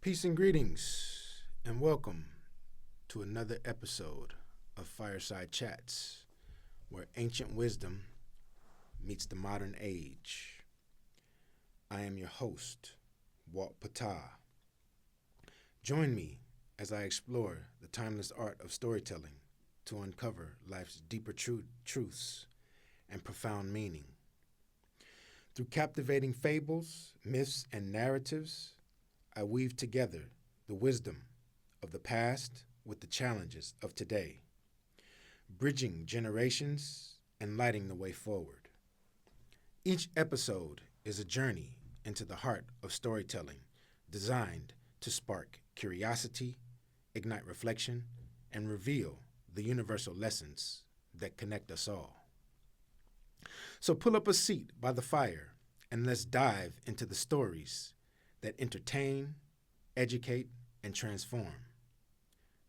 Peace and greetings, and welcome to another episode of Fireside Chats, where ancient wisdom meets the modern age. I am your host, Walt Patah. Join me as I explore the timeless art of storytelling to uncover life's deeper truths and profound meaning. Through captivating fables, myths, and narratives, I weave together the wisdom of the past with the challenges of today, bridging generations and lighting the way forward. Each episode is a journey into the heart of storytelling, designed to spark curiosity, ignite reflection, and reveal the universal lessons that connect us all. So pull up a seat by the fire and let's dive into the stories that entertain, educate, and transform.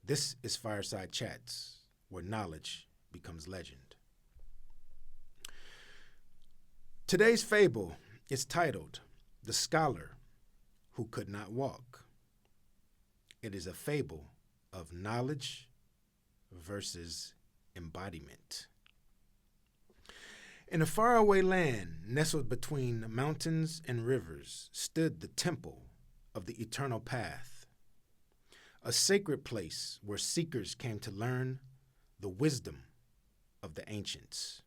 This is Fireside Chats, where knowledge becomes legend. Today's fable is titled The Scholar Who Could Not Walk. It is a fable of knowledge versus embodiment. In a faraway land nestled between mountains and rivers stood the temple of the eternal path, a sacred place where seekers came to learn the wisdom of the ancients.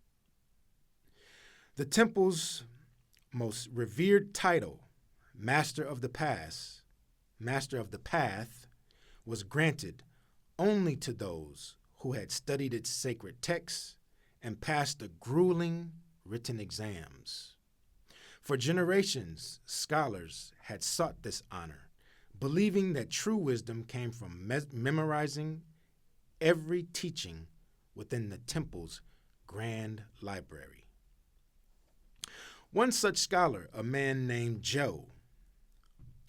The temple's most revered title, Master of the Path, was granted only to those who had studied its sacred texts and passed the grueling written exams. For generations, scholars had sought this honor, believing that true wisdom came from memorizing every teaching within the temple's grand library. One such scholar, a man named Joe,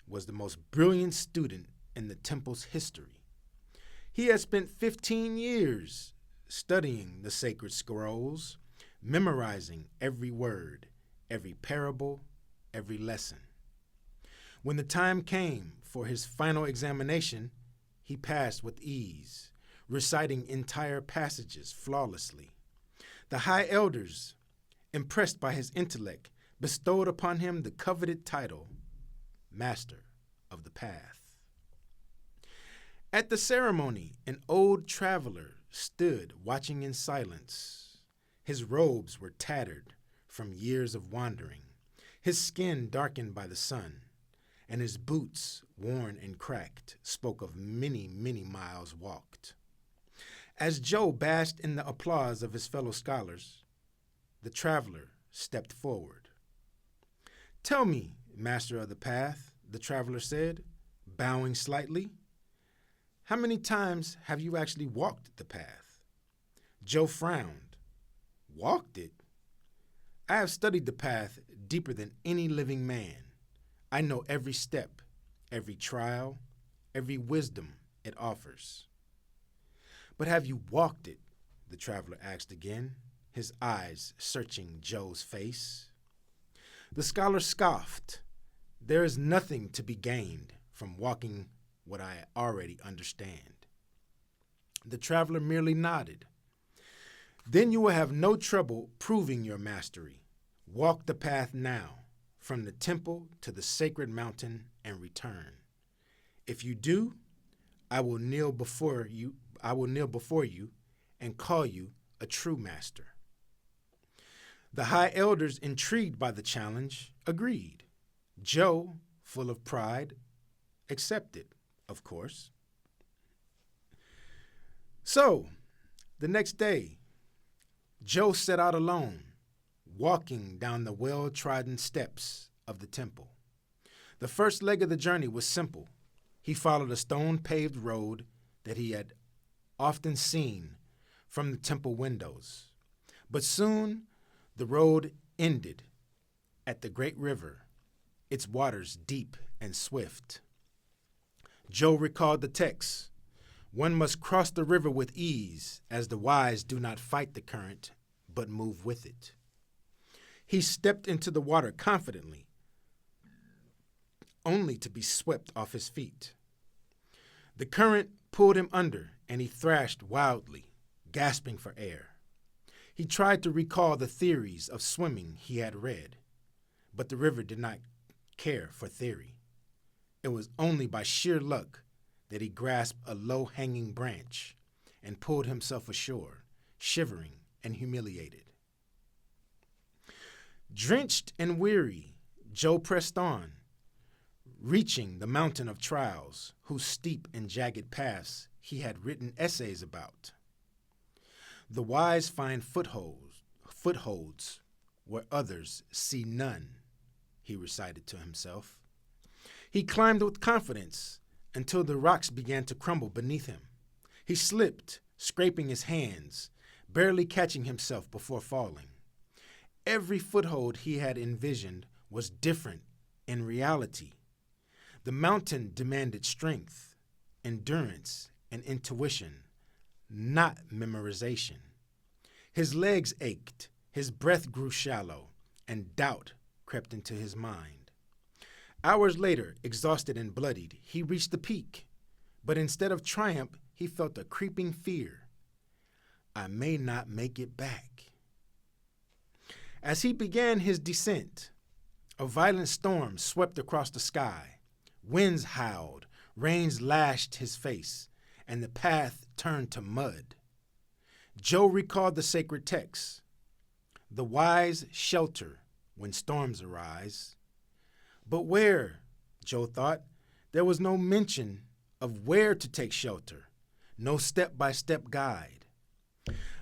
was the most brilliant student in the temple's history. He had spent 15 years studying the sacred scrolls, memorizing every word, every parable, every lesson. When the time came for his final examination, he passed with ease, reciting entire passages flawlessly. The high elders, impressed by his intellect, bestowed upon him the coveted title, Master of the Path. At the ceremony, an old traveler stood watching in silence. His robes were tattered from years of wandering, his skin darkened by the sun, and his boots, worn and cracked, spoke of many, many miles walked. As Joe basked in the applause of his fellow scholars, the traveler stepped forward. "Tell me, Master of the Path," the traveler said, bowing slightly, "how many times have you actually walked the path?" Joe frowned. "Walked it? I have studied the path deeper than any living man. I know every step, every trial, every wisdom it offers." "But have you walked it?" the traveler asked again, his eyes searching Joe's face. The scholar scoffed. "There is nothing to be gained from walking what I already understand." The traveler merely nodded. "Then you will have no trouble proving your mastery. Walk the path now, from the temple to the sacred mountain and return. If you do, I will kneel before you and call you a true master." The high elders, intrigued by the challenge, agreed. Joe, full of pride, accepted, of course. So, the next day, Joe set out alone, walking down the well-trodden steps of the temple. The first leg of the journey was simple. He followed a stone-paved road that he had often seen from the temple windows. But soon, the road ended at the great river, its waters deep and swift. Joe recalled the text. One must cross the river with ease, as the wise do not fight the current, but move with it. He stepped into the water confidently, only to be swept off his feet. The current pulled him under, and he thrashed wildly, gasping for air. He tried to recall the theories of swimming he had read, but the river did not care for theory. It was only by sheer luck that he grasped a low-hanging branch and pulled himself ashore, shivering and humiliated. Drenched and weary, Joe pressed on, reaching the mountain of trials whose steep and jagged paths he had written essays about. The wise find footholds where others see none, he recited to himself. He climbed with confidence until the rocks began to crumble beneath him. He slipped, scraping his hands, barely catching himself before falling. Every foothold he had envisioned was different in reality. The mountain demanded strength, endurance, and intuition, not memorization. His legs ached, his breath grew shallow, and doubt crept into his mind. Hours later, exhausted and bloodied, he reached the peak, but instead of triumph, he felt a creeping fear. I may not make it back. As he began his descent, a violent storm swept across the sky. Winds howled, rains lashed his face, and the path turned to mud. Joe recalled the sacred text, "The wise shelter when storms arise." But where, Joe thought, there was no mention of where to take shelter, no step-by-step guide.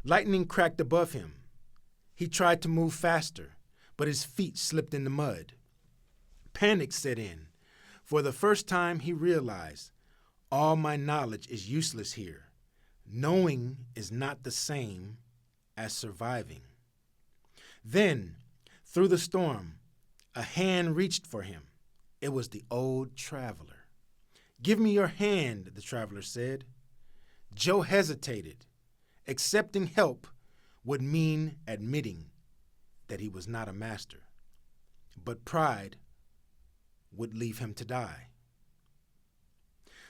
Lightning cracked above him. He tried to move faster, but his feet slipped in the mud. Panic set in. For the first time, he realized, all my knowledge is useless here. Knowing is not the same as surviving. Then, through the storm, a hand reached for him. It was the old traveler. "Give me your hand," the traveler said. Joe hesitated. Accepting help would mean admitting that he was not a master, but pride would leave him to die.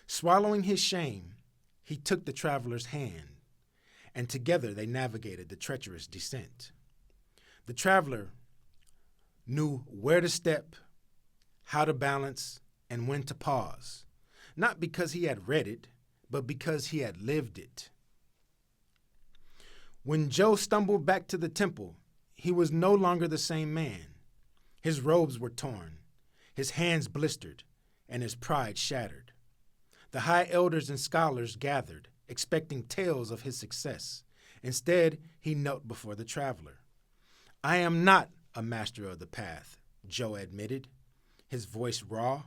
Swallowing his shame, he took the traveler's hand, and together they navigated the treacherous descent. The traveler knew where to step, how to balance, and when to pause, not because he had read it, but because he had lived it. When Joe stumbled back to the temple, he was no longer the same man. His robes were torn, his hands blistered, and his pride shattered. The high elders and scholars gathered, expecting tales of his success. Instead, he knelt before the traveler. "I am not a master of the path," Joe admitted, his voice raw.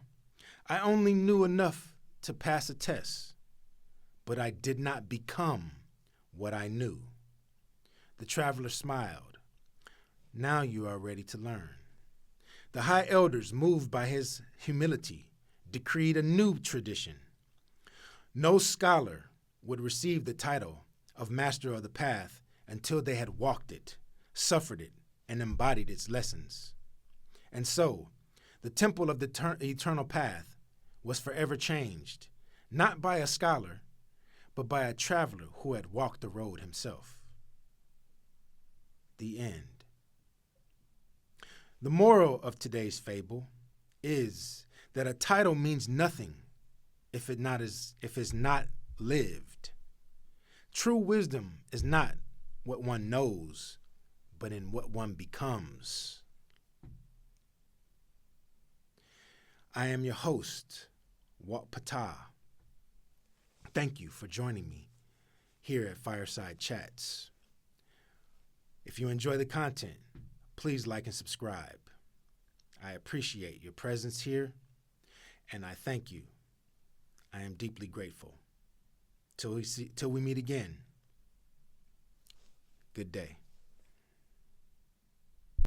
"I only knew enough to pass a test, but I did not become what I knew." The traveler smiled. "Now you are ready to learn." The high elders, moved by his humility, decreed a new tradition. No scholar would receive the title of Master of the Path until they had walked it, suffered it, and embodied its lessons. And so, the temple of the eternal path was forever changed, not by a scholar, but by a traveler who had walked the road himself. The end. The moral of today's fable is that a title means nothing if it's not lived. True wisdom is not what one knows, but in what one becomes. I am your host, Walt Patah. Thank you for joining me here at Fireside Chats. If you enjoy the content, please like and subscribe. I appreciate your presence here, and I thank you. I am deeply grateful. Till we meet again, good day.